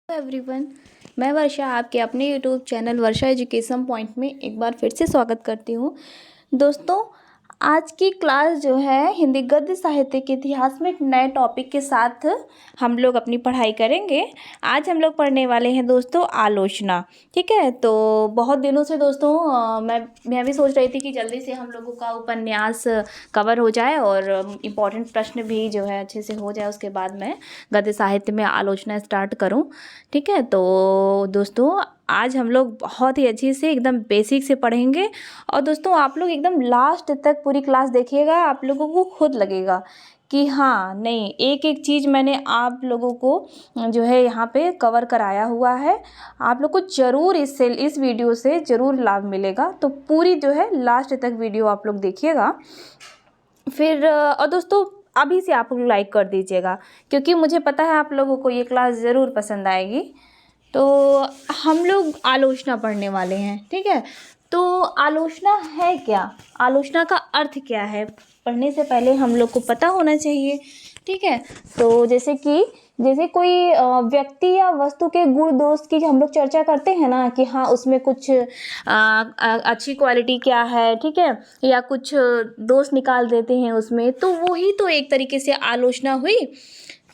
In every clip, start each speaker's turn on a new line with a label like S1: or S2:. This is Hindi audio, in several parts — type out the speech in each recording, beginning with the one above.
S1: एवरीवन, मैं वर्षा आपके अपने यूट्यूब चैनल वर्षा एजुकेशन पॉइंट में एक बार फिर से स्वागत करती हूँ। दोस्तों, आज की क्लास जो है हिंदी गद्य साहित्य के इतिहास में एक नए टॉपिक के साथ हम लोग अपनी पढ़ाई करेंगे। आज हम लोग पढ़ने वाले हैं दोस्तों आलोचना। ठीक है, तो बहुत दिनों से दोस्तों मैं भी सोच रही थी कि जल्दी से हम लोगों का उपन्यास कवर हो जाए और इम्पॉर्टेंट प्रश्न भी जो है अच्छे से हो जाए, उसके बाद मैं गद्य साहित्य में आलोचना स्टार्ट करूं। ठीक है, तो दोस्तों आज हम लोग बहुत ही अच्छे से एकदम बेसिक से पढ़ेंगे और दोस्तों आप लोग एकदम लास्ट तक पूरी क्लास देखिएगा। आप लोगों को खुद लगेगा कि हाँ नहीं, एक एक चीज़ मैंने आप लोगों को जो है यहाँ पे कवर कराया हुआ है। आप लोग को ज़रूर इस वीडियो से ज़रूर लाभ मिलेगा, तो पूरी जो है लास्ट तक वीडियो आप लोग देखिएगा। फिर और दोस्तों अभी से आप लोग लाइक कर दीजिएगा, क्योंकि मुझे पता है आप लोगों को ये क्लास ज़रूर पसंद आएगी। तो हम लोग आलोचना पढ़ने वाले हैं। ठीक है, तो आलोचना है क्या, आलोचना का अर्थ क्या है, पढ़ने से पहले हम लोग को पता होना चाहिए। ठीक है, तो जैसे कोई व्यक्ति या वस्तु के गुण दोष की हम लोग चर्चा करते हैं ना कि हाँ उसमें कुछ अच्छी क्वालिटी क्या है, ठीक है, या कुछ दोष निकाल देते हैं उसमें, तो वही तो एक तरीके से आलोचना हुई।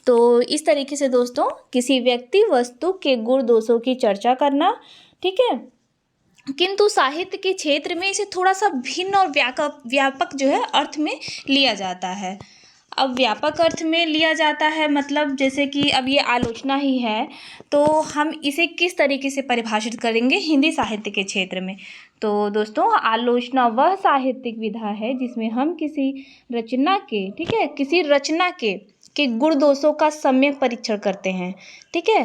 S1: तो इस तरीके से दोस्तों किसी व्यक्ति वस्तु के गुण दोषों की चर्चा करना। ठीक है, किंतु साहित्य के क्षेत्र में इसे थोड़ा सा भिन्न और व्यापक जो है अर्थ में लिया जाता है। अब व्यापक अर्थ में लिया जाता है मतलब जैसे कि अब ये आलोचना ही है, तो हम इसे किस तरीके से परिभाषित करेंगे हिंदी साहित्य के क्षेत्र में। तो दोस्तों आलोचना वह साहित्यिक विधा है जिसमें हम किसी रचना के, ठीक है, किसी रचना के गुण दोषों का सम्यक परीक्षण करते हैं। ठीक है,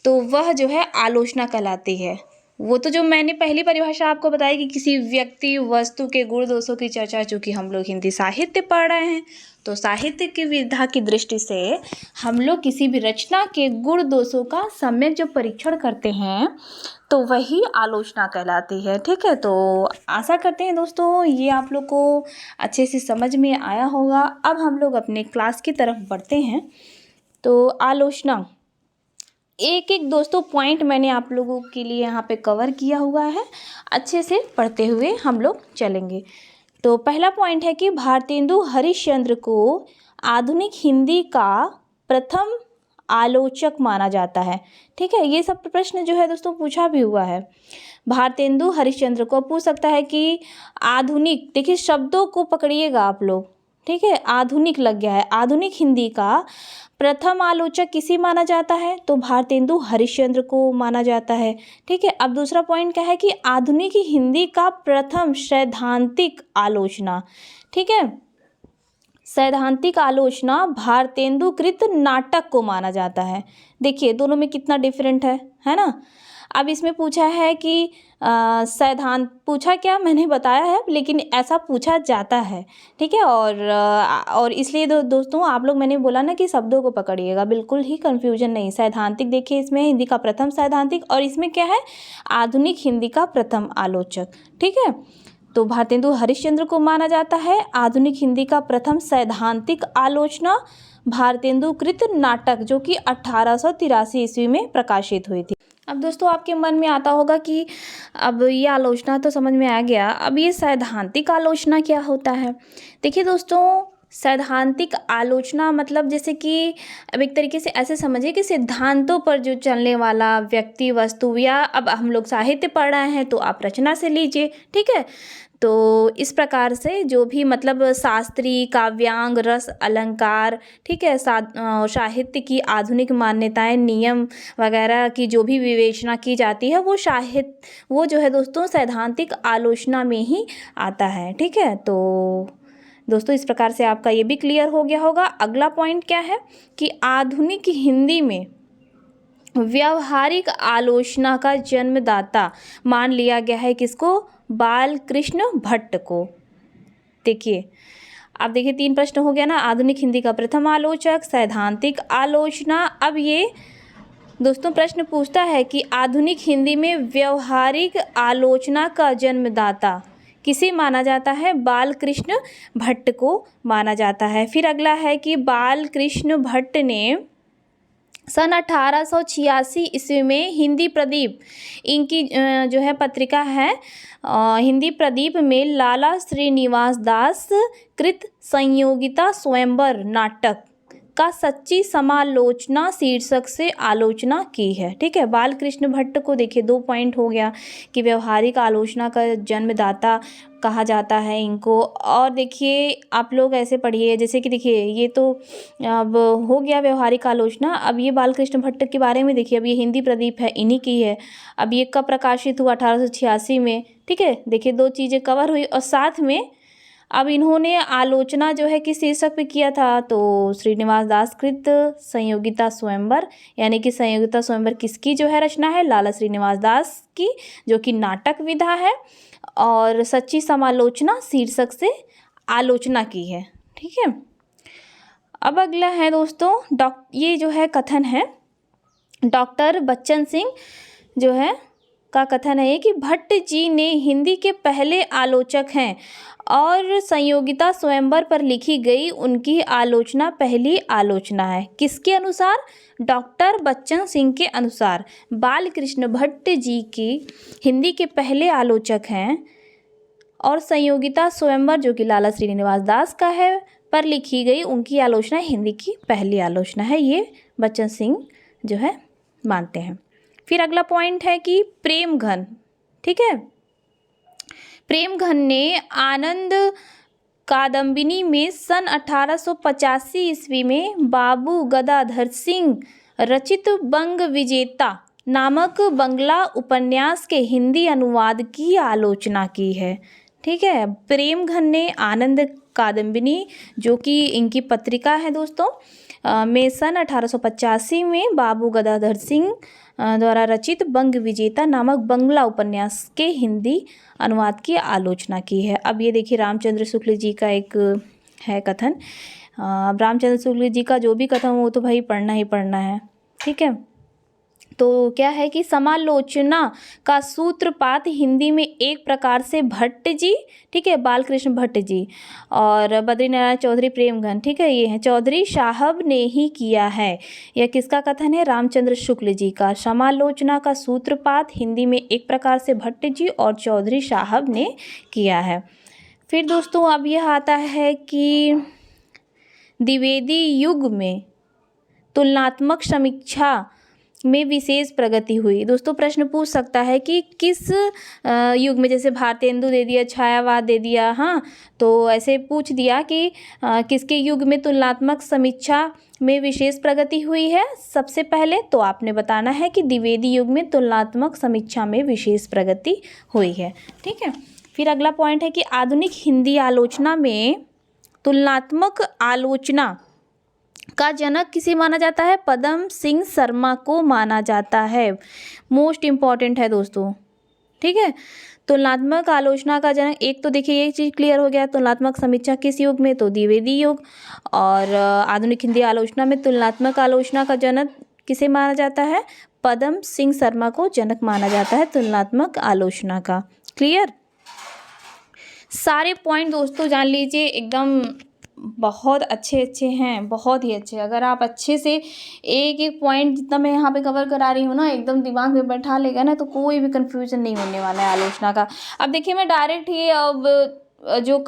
S1: तो वह जो है आलोचना कहलाती है। वो तो जो मैंने पहली परिभाषा आपको बताई कि किसी व्यक्ति वस्तु के गुण दोषों की चर्चा, चूँकि हम लोग हिंदी साहित्य पढ़ रहे हैं, तो साहित्य की विधा की दृष्टि से हम लोग किसी भी रचना के गुण दोषों का सम्यक जो परीक्षण करते हैं तो वही आलोचना कहलाती है। ठीक है, तो आशा करते हैं दोस्तों ये आप लोग को अच्छे से समझ में आया होगा। अब हम लोग अपने क्लास की तरफ बढ़ते हैं। तो आलोचना एक एक दोस्तों पॉइंट मैंने आप लोगों के लिए यहाँ पे कवर किया हुआ है, अच्छे से पढ़ते हुए हम लोग चलेंगे। तो पहला पॉइंट है कि भारतेंदु हरिश्चंद्र को आधुनिक हिंदी का प्रथम आलोचक माना जाता है। ठीक है, ये सब प्रश्न जो है दोस्तों पूछा भी हुआ है। भारतेंदु हरिश्चंद्र को पूछ सकता है कि आधुनिक, देखिए शब्दों को पकड़िएगा आप लोग। ठीक है, आधुनिक लग गया है, आधुनिक हिंदी का प्रथम आलोचक किसे माना जाता है, तो भारतेंदु हरिश्चंद्र को माना जाता है। ठीक है, अब दूसरा पॉइंट क्या है कि आधुनिक हिंदी का प्रथम सैद्धांतिक आलोचना, ठीक है, सैद्धांतिक आलोचना भारतेंदुकृत नाटक को माना जाता है। देखिए दोनों में कितना डिफरेंट है ना। अब इसमें पूछा है कि सैद्धांत, पूछा क्या मैंने बताया है, लेकिन ऐसा पूछा जाता है। ठीक है, और इसलिए दोस्तों आप लोग, मैंने बोला ना कि शब्दों को पकड़िएगा, बिल्कुल ही कंफ्यूजन नहीं। सैद्धांतिक देखिए इसमें हिंदी का प्रथम सैद्धांतिक, और इसमें क्या है आधुनिक हिंदी का प्रथम आलोचक। ठीक है, तो भारतेंदु हरिश्चंद्र को माना जाता है आधुनिक हिंदी का प्रथम सैद्धांतिक आलोचना भारतेंदुकृत नाटक, जो कि 1883 ईस्वी में प्रकाशित हुई थी। अब दोस्तों आपके मन में आता होगा कि अब ये आलोचना तो समझ में आ गया, अब ये सैद्धांतिक आलोचना क्या होता है। देखिए दोस्तों सैद्धांतिक आलोचना मतलब जैसे कि अब एक तरीके से ऐसे समझिए कि सिद्धांतों पर जो चलने वाला व्यक्ति वस्तु, या अब हम लोग साहित्य पढ़ रहे हैं तो आप रचना से लीजिए। ठीक है, तो इस प्रकार से जो भी मतलब शास्त्री, काव्यांग, रस, अलंकार, ठीक है, साहित्य की आधुनिक मान्यताएं, नियम वगैरह की जो भी विवेचना की जाती है वो जो है दोस्तों सैद्धांतिक आलोचना में ही आता है। ठीक है, तो दोस्तों इस प्रकार से आपका ये भी क्लियर हो गया होगा। अगला पॉइंट क्या है कि आधुनिक हिंदी में व्यावहारिक आलोचना का जन्मदाता मान लिया गया है किसको, बालकृष्ण भट्ट को। देखिए अब देखिए 3 प्रश्न हो गया ना, आधुनिक हिंदी का प्रथम आलोचक, सैद्धांतिक आलोचना। अब ये दोस्तों प्रश्न पूछता है कि आधुनिक हिंदी में व्यावहारिक आलोचना का जन्मदाता किसे माना जाता है, बालकृष्ण भट्ट को माना जाता है। फिर अगला है कि बालकृष्ण भट्ट ने सन 1886 ईस्वी में हिंदी प्रदीप इनकी जो है पत्रिका है, हिंदी प्रदीप में लाला श्रीनिवास दास कृत संयोगिता स्वयंवर नाटक का सच्ची समालोचना शीर्षक से आलोचना की है। ठीक है, बाल कृष्ण भट्ट को देखिए 2 पॉइंट हो गया कि व्यवहारिक आलोचना का जन्मदाता कहा जाता है इनको। और देखिए आप लोग ऐसे पढ़िए, जैसे कि देखिए ये तो अब हो गया व्यवहारिक आलोचना। अब ये बाल कृष्ण भट्ट के बारे में देखिए, अब ये हिंदी प्रदीप है, इन्हीं की है। अब ये कब प्रकाशित हुआ? 1886 में। ठीक है, देखिए 2 चीज़ें कवर हुई। और साथ में अब इन्होंने आलोचना जो है किस शीर्षक पे किया था? तो श्रीनिवास दास कृत संयोगिता स्वयंवर, यानी कि संयोगिता स्वयंवर किसकी जो है रचना है? लाला श्रीनिवास दास की, जो कि नाटक विधा है, और सच्ची समालोचना शीर्षक से आलोचना की है। ठीक है, अब अगला है दोस्तों ये जो है कथन है डॉक्टर बच्चन सिंह जो है का कथन है कि भट्ट जी ने हिंदी के पहले आलोचक हैं और संयोगिता स्वयंवर पर लिखी गई उनकी आलोचना पहली आलोचना है। किसके अनुसार? डॉक्टर बच्चन सिंह के अनुसार बाल कृष्ण भट्ट जी की हिंदी के पहले आलोचक हैं और संयोगिता स्वयंवर जो कि लाला श्रीनिवास दास का है पर लिखी गई उनकी आलोचना हिंदी की पहली आलोचना है, ये बच्चन सिंह जो है मानते हैं। फिर अगला पॉइंट है कि प्रेम घन। ठीक है, प्रेम घन ने आनंद कादम्बिनी में सन 1885 ईस्वी में बाबू गदाधर सिंह रचित बंग विजेता नामक बंगला उपन्यास के हिंदी अनुवाद की आलोचना की है। ठीक है, प्रेम घन ने आनंद कादम्बिनी जो कि इनकी पत्रिका है दोस्तों में सन 1885 में बाबू गदाधर सिंह द्वारा रचित बंग विजेता नामक बंगला उपन्यास के हिंदी अनुवाद की आलोचना की है। अब ये देखिए रामचंद्र शुक्ल जी का एक है कथन। रामचंद्र शुक्ल जी का जो भी कथन वो तो भाई पढ़ना ही पढ़ना है। ठीक है, तो क्या है कि समालोचना का सूत्रपात हिंदी में एक प्रकार से भट्ट जी, ठीक है, बाल कृष्ण भट्ट जी और बद्रीनारायण चौधरी प्रेमघन, ठीक है, ये हैं चौधरी साहब ने ही किया है। यह किसका कथन है? रामचंद्र शुक्ल जी का। समालोचना का सूत्रपात हिंदी में एक प्रकार से भट्ट जी और चौधरी साहब ने किया है। फिर दोस्तों अब यह आता है कि द्विवेदी युग में तुलनात्मक समीक्षा में विशेष प्रगति हुई। दोस्तों प्रश्न पूछ सकता है कि किस युग में, जैसे भारतेंदु दे दिया, छायावाद दे दिया, हाँ, तो ऐसे पूछ दिया कि किसके युग में तुलनात्मक समीक्षा में विशेष प्रगति हुई है। सबसे पहले तो आपने बताना है कि द्विवेदी युग में तुलनात्मक समीक्षा में विशेष प्रगति हुई है। ठीक है, फिर अगला पॉइंट है कि आधुनिक हिंदी आलोचना में तुलनात्मक आलोचना का जनक किसे माना जाता है? पदम सिंह शर्मा को माना जाता है। मोस्ट इम्पॉर्टेंट है दोस्तों। ठीक है, तुलनात्मक आलोचना का जनक, एक तो देखिए एक चीज़ क्लियर हो गया, तुलनात्मक समीक्षा किस युग में? तो द्विवेदी युग। और आधुनिक हिंदी आलोचना में तुलनात्मक आलोचना का जनक किसे माना जाता है? पदम सिंह शर्मा को जनक माना जाता है तुलनात्मक आलोचना का। क्लियर? सारे पॉइंट दोस्तों जान लीजिए, एकदम बहुत अच्छे अच्छे हैं, बहुत ही अच्छे। अगर आप अच्छे से एक एक पॉइंट जितना मैं यहाँ पे कवर करा रही हूँ ना, एकदम दिमाग में बैठा लेगा ना, तो कोई भी कन्फ्यूजन नहीं होने वाला है आलोचना का। अब देखिए मैं डायरेक्ट ही अब जो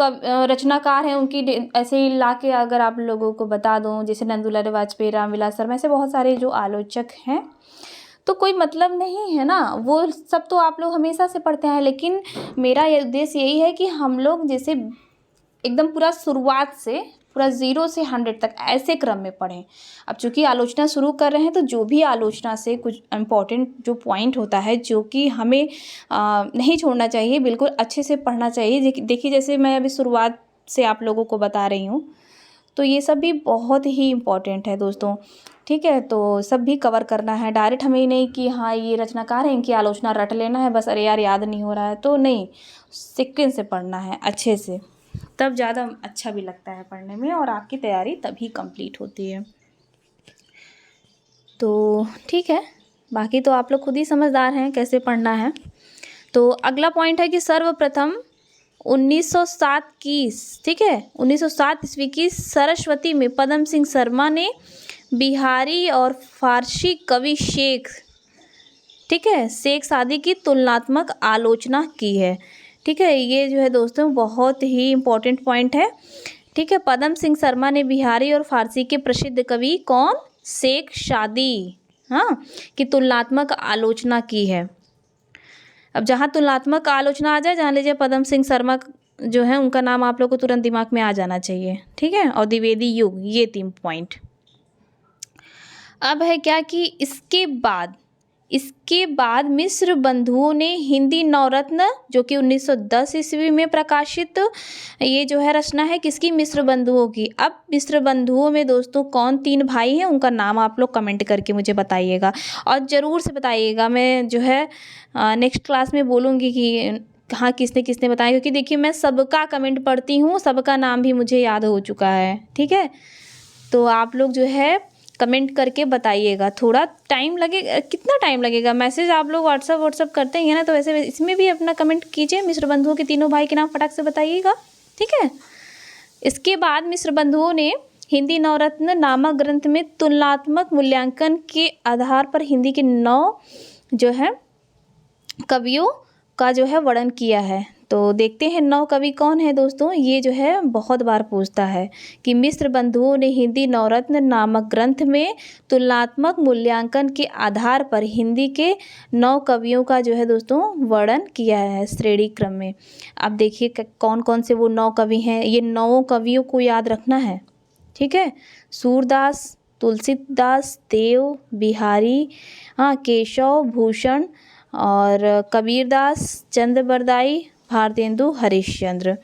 S1: रचनाकार हैं उनकी ऐसे ही ला के अगर आप लोगों को बता दूँ, जैसे नंदुलाल वाजपेयी, रामविलास शर्मा, ऐसे बहुत सारे जो आलोचक हैं, तो कोई मतलब नहीं है ना, वो सब तो आप लोग हमेशा से पढ़ते हैं। लेकिन मेरा ये उद्देश्य यही है कि हम लोग जैसे एकदम पूरा शुरुआत से पूरा 0 से 100 तक ऐसे क्रम में पढ़ें। अब चूँकि आलोचना शुरू कर रहे हैं तो जो भी आलोचना से कुछ इम्पोर्टेंट जो पॉइंट होता है जो कि हमें नहीं छोड़ना चाहिए, बिल्कुल अच्छे से पढ़ना चाहिए। देखिए जैसे मैं अभी शुरुआत से आप लोगों को बता रही हूँ, तो ये सब भी बहुत ही इम्पोर्टेंट है दोस्तों। ठीक है, तो सब भी कवर करना है। डायरेक्ट हमें नहीं कि हाँ ये रचनाकार है इनकी आलोचना रट लेना है बस, अरे यार याद नहीं हो रहा है, तो नहीं, सीक्वेंस से पढ़ना है अच्छे से, तब ज़्यादा अच्छा भी लगता है पढ़ने में और आपकी तैयारी तभी कंप्लीट होती है। तो ठीक है, बाकी तो आप लोग खुद ही समझदार हैं कैसे पढ़ना है। तो अगला पॉइंट है कि सर्वप्रथम 1907 की, ठीक है, 1907 ईस्वी की सरस्वती में पदम सिंह शर्मा ने बिहारी और फारसी कवि शेख, ठीक है, शेख सादी की तुलनात्मक आलोचना की है। ठीक है, ये जो है दोस्तों बहुत ही इम्पोर्टेंट पॉइंट है। ठीक है, पदम सिंह शर्मा ने बिहारी और फारसी के प्रसिद्ध कवि कौन, शेख सादी, हाँ, की तुलनात्मक आलोचना की है। अब जहाँ तुलनात्मक आलोचना आ जाए, जहाँ लीजिए पदम सिंह शर्मा जो है उनका नाम आप लोग को तुरंत दिमाग में आ जाना चाहिए। ठीक है, और द्विवेदी युग, ये 3 पॉइंट। अब है क्या कि इसके बाद मिश्र बंधुओं ने हिंदी नवरत्न, जो कि 1910 ईस्वी में प्रकाशित ये जो है रचना है किसकी, मिश्र बंधुओं की। अब मिश्र बंधुओं में दोस्तों कौन 3 भाई हैं, उनका नाम आप लोग कमेंट करके मुझे बताइएगा, और ज़रूर से बताइएगा। मैं जो है नेक्स्ट क्लास में बोलूँगी कि हाँ किसने किसने बताया, क्योंकि देखिए मैं सबका कमेंट पढ़ती हूँ, सबका नाम भी मुझे याद हो चुका है। ठीक है, तो आप लोग जो है कमेंट करके बताइएगा। थोड़ा टाइम लगेगा, कितना टाइम लगेगा, मैसेज आप लोग व्हाट्सअप करते हैं ना, तो वैसे इसमें भी अपना कमेंट कीजिए। मिश्र बंधुओं के तीनों भाई के नाम फटाक से बताइएगा। ठीक है, इसके बाद मिश्र बंधुओं ने हिंदी नवरत्न नामक ग्रंथ में तुलनात्मक मूल्यांकन के आधार पर हिंदी के 9 जो है कवियों का जो है वर्णन किया है। तो देखते हैं 9 कवि कौन है दोस्तों। ये जो है बहुत बार पूछता है कि मिश्र बंधुओं ने हिंदी नवरत्न नामक ग्रंथ में तुलनात्मक मूल्यांकन के आधार पर हिंदी के 9 कवियों का जो है दोस्तों वर्णन किया है श्रेणी क्रम में। अब देखिए कौन कौन से वो 9 कवि हैं, ये 9 कवियों को याद रखना है। ठीक है, सूरदास, तुलसीदास, देव, बिहारी, हाँ, केशव, भूषण और कबीरदास, चंद्रबरदाई, भारतेंदु, हरिश्चंद्र।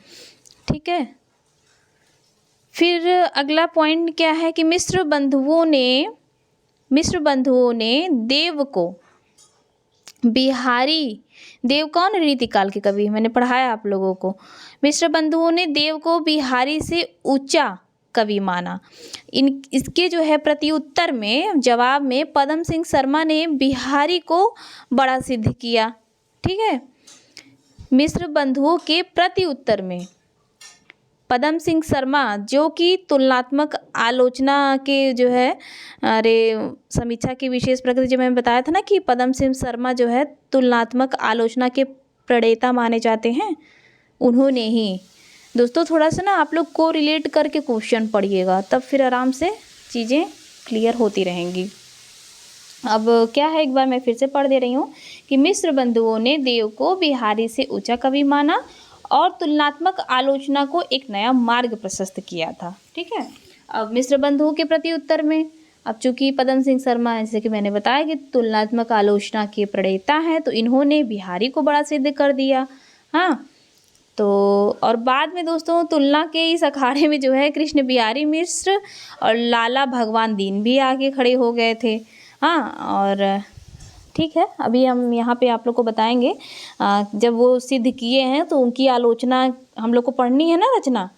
S1: ठीक है, फिर अगला पॉइंट क्या है कि मिश्र बंधुओं ने देव को बिहारी, देव कौन, रीतिकाल के कवि, मैंने पढ़ाया आप लोगों को। मिश्र बंधुओं ने देव को बिहारी से ऊंचा कवि माना। इसके जो है प्रत्युत्तर में, जवाब में पदम सिंह शर्मा ने बिहारी को बड़ा सिद्ध किया। ठीक है, मिश्र बंधुओं के प्रत्युत्तर में पदम सिंह शर्मा, जो कि तुलनात्मक आलोचना के जो है समीक्षा की विशेष प्रकृति, जो मैंने बताया था ना कि पदम सिंह शर्मा जो है तुलनात्मक आलोचना के प्रणेता माने जाते हैं, उन्होंने ही दोस्तों थोड़ा सा ना आप लोग को रिलेट करके क्वेश्चन पढ़िएगा, तब फिर आराम से चीज़ें क्लियर होती रहेंगी। अब क्या है, एक बार मैं फिर से पढ़ दे रही हूँ कि मिश्र बंधुओं ने देव को बिहारी से ऊंचा कवि माना और तुलनात्मक आलोचना को एक नया मार्ग प्रशस्त किया था। ठीक है, अब मिश्र बंधुओं के प्रति उत्तर में, अब चूंकि पदम सिंह शर्मा जैसे कि मैंने बताया कि तुलनात्मक आलोचना के प्रणेता हैं, तो इन्होंने बिहारी को बड़ा सिद्ध कर दिया। हाँ, तो और बाद में दोस्तों तुलना के इस अखाड़े में जो है कृष्ण बिहारी मिश्र और लाला भगवान दीन भी आगे खड़े हो गए थे। हाँ, और ठीक है, अभी हम यहाँ पे आप लोग को बताएंगे जब वो सिद्ध किए हैं तो उनकी आलोचना हम लोग को पढ़नी है ना रचना,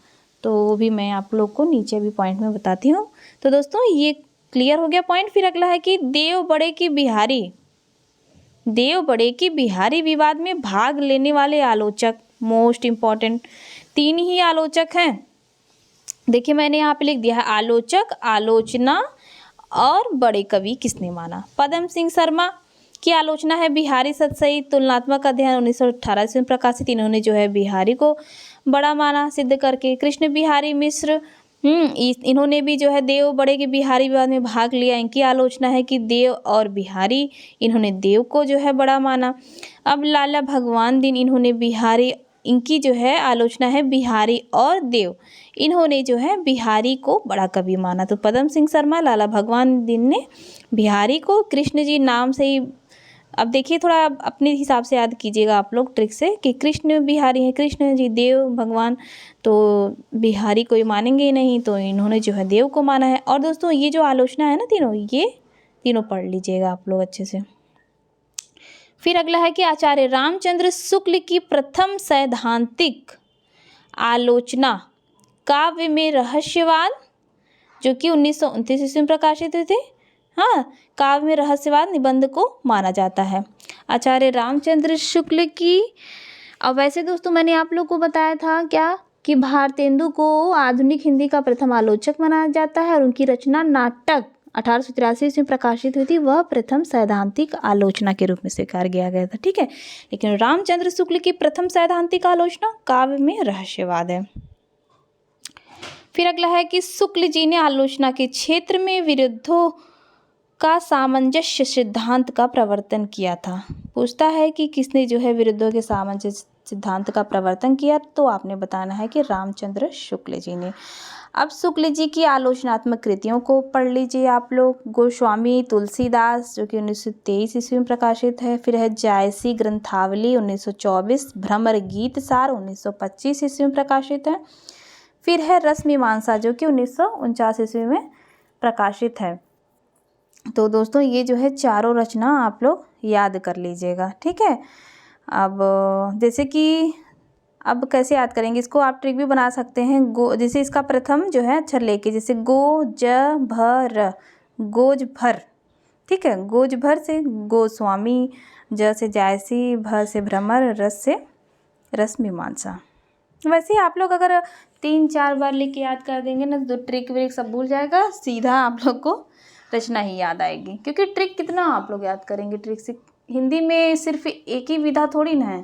S1: तो वो भी मैं आप लोग को नीचे भी पॉइंट में बताती हूँ। तो दोस्तों ये क्लियर हो गया पॉइंट। फिर अगला है कि देव बड़े की बिहारी विवाद में भाग लेने वाले आलोचक, मोस्ट इम्पॉर्टेंट 3 ही आलोचक हैं। देखिए मैंने यहाँ पे लिख दिया है आलोचक, आलोचना और बड़े कवि किसने माना। पदम सिंह शर्मा की आलोचना है बिहारी सतसई तुलनात्मक अध्ययन 1918 में प्रकाशित, इन्होंने जो है बिहारी को बड़ा माना सिद्ध करके। कृष्ण बिहारी मिश्र इन्होंने भी जो है देव बड़े के बिहारी विवाद में भाग लिया, इनकी आलोचना है कि देव और बिहारी, इन्होंने देव को जो है बड़ा माना। अब लाला भगवान दीन, इन्होंने बिहारी, इनकी जो है आलोचना है बिहारी और देव, इन्होंने जो है बिहारी को बड़ा कवि माना। तो पदम सिंह शर्मा, लाला भगवान दीन ने बिहारी को कृष्ण जी नाम से ही, अब देखिए थोड़ा अपने हिसाब से याद कीजिएगा आप लोग ट्रिक से कि कृष्ण बिहारी है, कृष्ण जी देव भगवान, तो बिहारी कोई मानेंगे ही नहीं, तो इन्होंने जो है देव को माना है। और दोस्तों ये जो आलोचना है ना तीनों, ये तीनों पढ़ लीजिएगा आप लोग अच्छे से। फिर अगला है कि आचार्य रामचंद्र शुक्ल की प्रथम सैद्धांतिक आलोचना काव्य में रहस्यवाद, जो कि 1929 ईस्वी में प्रकाशित हुए थे। हाँ, काव्य में रहस्यवाद निबंध को माना जाता है आचार्य रामचंद्र शुक्ल की। अब वैसे दोस्तों मैंने आप लोग को बताया था क्या कि भारतेंदु को आधुनिक हिंदी का प्रथम आलोचक माना जाता है और उनकी रचना नाटक 1883 ईस्वी में प्रकाशित हुई थी, वह प्रथम सैद्धांतिक आलोचना के रूप में स्वीकार किया गया था। ठीक है, लेकिन रामचंद्र शुक्ल की प्रथम सैद्धांतिक आलोचना काव्य में रहस्यवाद है। फिर अगला है कि शुक्ल जी ने आलोचना के क्षेत्र में विरुद्धों का सामंजस्य सिद्धांत का प्रवर्तन किया था। पूछता है कि किसने जो है विरुद्धों के सामंजस्य सिद्धांत का प्रवर्तन किया, तो आपने बताना है कि रामचंद्र शुक्ल जी ने। अब शुक्ल जी की आलोचनात्मक कृतियों को पढ़ लीजिए आप लोग। गोस्वामी तुलसीदास जो कि 1923 ईस्वी में प्रकाशित है। फिर है जायसी ग्रंथावली 1924, भ्रमर गीत सार 1925 ईस्वी में प्रकाशित है। फिर है रसमीमांसा जो कि 1949 ईस्वी में प्रकाशित है। तो दोस्तों ये जो है चारों रचना आप लोग याद कर लीजिएगा। ठीक है, अब जैसे कि अब कैसे याद करेंगे इसको, आप ट्रिक भी बना सकते हैं। गो, जैसे इसका प्रथम जो है अक्षर लेके, जैसे गो ज भर, गोज भर। ठीक है, गोज भर से गोस्वामी, ज से जायसी, भ से भ्रमर, रस से रसमीमांसा। वैसे आप लोग अगर 3-4 बार लिख के याद कर देंगे ना तो ट्रिक व्रिक सब भूल जाएगा, सीधा आप लोग को रचना ही याद आएगी। क्योंकि ट्रिक कितना आप लोग याद करेंगे, ट्रिक से हिंदी में सिर्फ एक ही विधा थोड़ी ना है,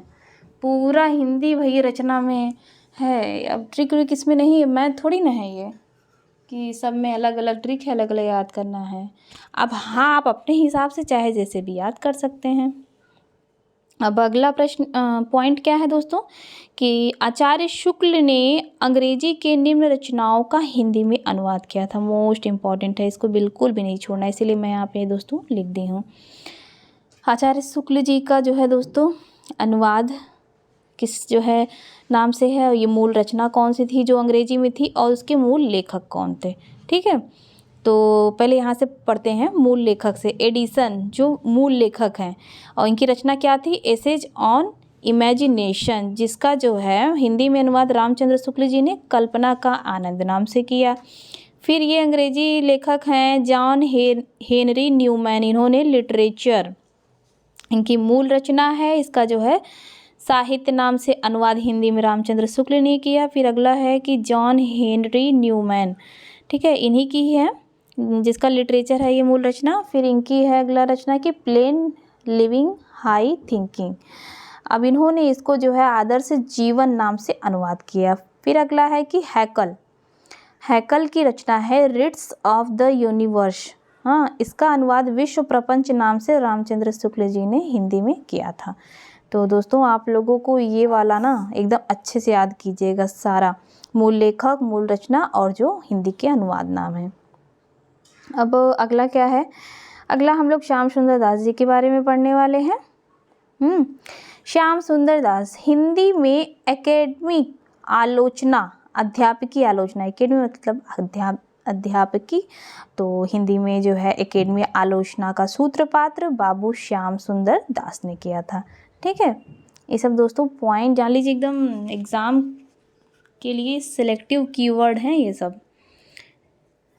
S1: पूरा हिंदी वही रचना में है। अब ट्रिक व्रिक इसमें नहीं है, मैं थोड़ी ना है ये कि सब में अलग अलग ट्रिक है, अलग अलग याद करना है। अब हाँ, आप अपने हिसाब से चाहे जैसे भी याद कर सकते हैं। अब अगला प्रश्न पॉइंट क्या है दोस्तों कि आचार्य शुक्ल ने अंग्रेजी के निम्न रचनाओं का हिंदी में अनुवाद किया था। मोस्ट इम्पॉर्टेंट है, इसको बिल्कुल भी नहीं छोड़ना, इसीलिए मैं यहाँ पे दोस्तों लिख दी हूँ। आचार्य शुक्ल जी का जो है दोस्तों अनुवाद किस जो है नाम से है, ये मूल रचना कौन सी थी जो अंग्रेजी में थी, और उसके मूल लेखक कौन थे। ठीक है, तो पहले यहाँ से पढ़ते हैं मूल लेखक से। एडिसन जो मूल लेखक हैं, और इनकी रचना क्या थी, एसेज ऑन इमेजिनेशन, जिसका जो है हिंदी में अनुवाद रामचंद्र शुक्ल जी ने कल्पना का आनंद नाम से किया। फिर ये अंग्रेजी लेखक हैं जॉन हेनरी न्यूमैन, इन्होंने लिटरेचर, इनकी मूल रचना है, इसका जो है साहित्य नाम से अनुवाद हिंदी में रामचंद्र शुक्ल ने किया। फिर अगला है कि जॉन हेनरी न्यूमैन, ठीक है, इन्हीं की ही है जिसका लिटरेचर है ये मूल रचना। फिर इनकी है अगला रचना की प्लेन लिविंग हाई थिंकिंग। अब इन्होंने इसको जो है आदर्श जीवन नाम से अनुवाद किया। फिर अगला है कि हैकल की रचना है रिट्स ऑफ द यूनिवर्स। हाँ, इसका अनुवाद विश्व प्रपंच नाम से रामचंद्र शुक्ल जी ने हिंदी में किया था। तो दोस्तों आप लोगों को ये वाला ना एकदम अच्छे से याद कीजिएगा, सारा मूल लेखक, मूल रचना और जो हिंदी के अनुवाद नाम है। अब अगला क्या है, अगला हम लोग श्याम सुंदर दास जी के बारे में पढ़ने वाले हैं। श्याम सुंदर दास हिंदी में एकेडमिक आलोचना, अध्यापकी आलोचना, एकेडमी मतलब अध्यापकी, तो हिंदी में जो है एकेडमी आलोचना का सूत्रपात्र बाबू श्याम सुंदर दास ने किया था। ठीक है, ये सब दोस्तों पॉइंट जान लीजिए, एकदम एग्ज़ाम के लिए सिलेक्टिव कीवर्ड हैं ये सब।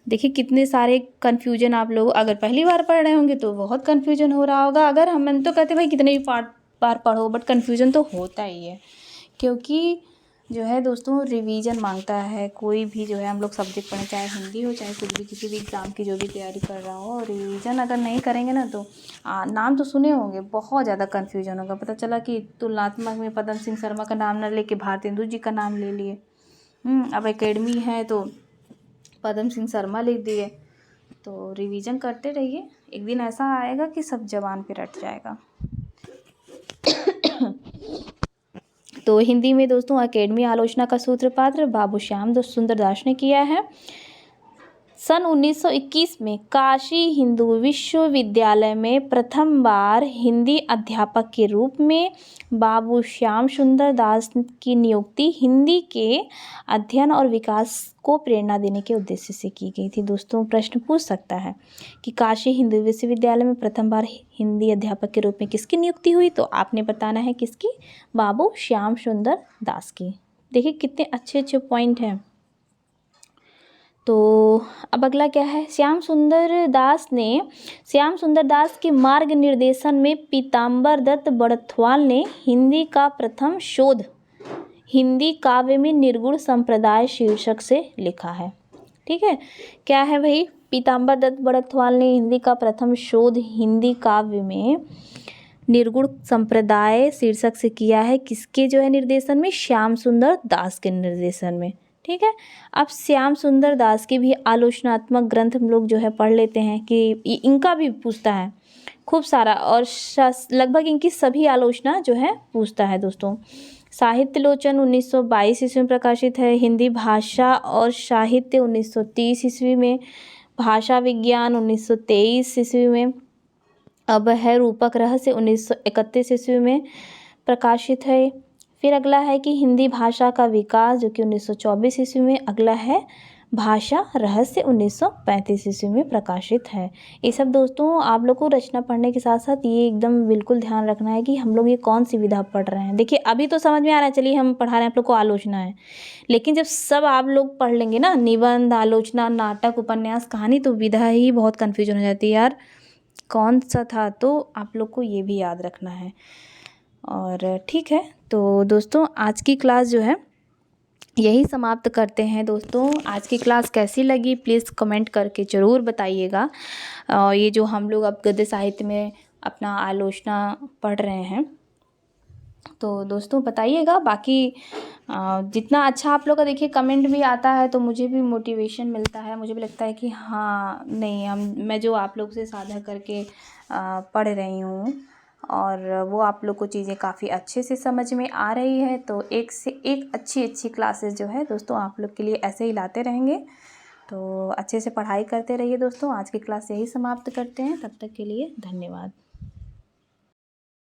S1: देखिए कितने सारे कन्फ्यूजन आप लोग अगर पहली बार पढ़ रहे होंगे तो बहुत कन्फ्यूजन हो रहा होगा। अगर हम तो कहते भाई कितने भी बार पढ़ो, बट कन्फ्यूजन तो होता ही है, क्योंकि जो है दोस्तों रिवीजन मांगता है। कोई भी जो है हम लोग सब्जेक्ट पढ़ें, चाहे हिंदी हो चाहे कुछ भी, किसी भी एग्ज़ाम की जो भी तैयारी कर रहा हो, रिवीजन अगर नहीं करेंगे ना तो नाम तो सुने होंगे, बहुत ज़्यादा कन्फ्यूजन होगा। पता चला कि तुलनात्मक में पदम सिंह शर्मा का नाम न लेके भारतेंदु जी का नाम ले लिए। अब एकेडमी है तो पदम सिंह शर्मा लिख दिए। तो रिवीजन करते रहिए, एक दिन ऐसा आएगा कि सब जबान पे रट जाएगा। तो हिंदी में दोस्तों एकेडमी आलोचना का सूत्रपात्र बाबू श्याम सुंदर दास ने किया है। सन 1921 में काशी हिंदू विश्वविद्यालय में प्रथम बार हिंदी अध्यापक के रूप में बाबू श्याम सुंदर दास की नियुक्ति हिंदी के अध्ययन और विकास को प्रेरणा देने के उद्देश्य से की गई थी। दोस्तों प्रश्न पूछ सकता है कि काशी हिंदू विश्वविद्यालय में प्रथम बार हिंदी अध्यापक के रूप में किसकी नियुक्ति हुई, तो आपने बताना है किसकी, बाबू श्याम सुंदर दास की। देखिए कितने अच्छे अच्छे पॉइंट हैं। तो अब अगला क्या है, श्याम सुंदर दास के मार्ग निर्देशन में पीताम्बर दत्त बड़थवाल ने हिंदी का प्रथम शोध हिंदी काव्य में निर्गुण संप्रदाय शीर्षक से लिखा है। ठीक है, क्या है भाई, पीताम्बर दत्त बड़कथवाल ने हिंदी का प्रथम शोध हिंदी काव्य में निर्गुण संप्रदाय शीर्षक से किया है। किसके जो है निर्देशन में? श्याम सुंदर दास के निर्देशन में। ठीक है, अब श्याम सुंदर दास के भी आलोचनात्मक ग्रंथ हम लोग जो है पढ़ लेते हैं कि इनका भी पूछता है खूब सारा, और लगभग इनकी सभी आलोचना जो है पूछता है दोस्तों। साहित्य लोचन 1922 ईस्वी में प्रकाशित है। हिंदी भाषा और साहित्य 1930 ईस्वी में। भाषा विज्ञान 1923 ईस्वी में। अब है रूपक रहस्य 1931 ईस्वी में प्रकाशित है। फिर अगला है कि हिंदी भाषा का विकास जो कि 1924 ईस्वी में। अगला है भाषा रहस्य 1935 ईस्वी में प्रकाशित है। ये सब दोस्तों आप लोग को रचना पढ़ने के साथ साथ ये एकदम बिल्कुल ध्यान रखना है कि हम लोग ये कौन सी विधा पढ़ रहे हैं। देखिए अभी तो समझ में आ रहा है, चलिए हम पढ़ा रहे हैं आप लोग को आलोचना है, लेकिन जब सब आप लोग पढ़ लेंगे ना, निबंध, आलोचना, नाटक, उपन्यास, कहानी, तो विधा ही बहुत कन्फ्यूजन हो जाती है यार कौन सा था, तो आप लोग को ये भी याद रखना है। और ठीक है, तो दोस्तों आज की क्लास जो है यही समाप्त करते हैं। दोस्तों आज की क्लास कैसी लगी प्लीज़ कमेंट करके ज़रूर बताइएगा। ये जो हम लोग अब गद्य साहित्य में अपना आलोचना पढ़ रहे हैं, तो दोस्तों बताइएगा। बाकी जितना अच्छा आप लोग का देखिए कमेंट भी आता है तो मुझे भी मोटिवेशन मिलता है, मुझे भी लगता है कि हाँ नहीं मैं जो आप लोग से साझा करके पढ़ रही हूँ और वो आप लोग को चीज़ें काफ़ी अच्छे से समझ में आ रही है, तो एक से एक अच्छी क्लासेस जो है दोस्तों आप लोग के लिए ऐसे ही लाते रहेंगे। तो अच्छे से पढ़ाई करते रहिए दोस्तों। आज की क्लास यही समाप्त करते हैं, तब तक के लिए धन्यवाद।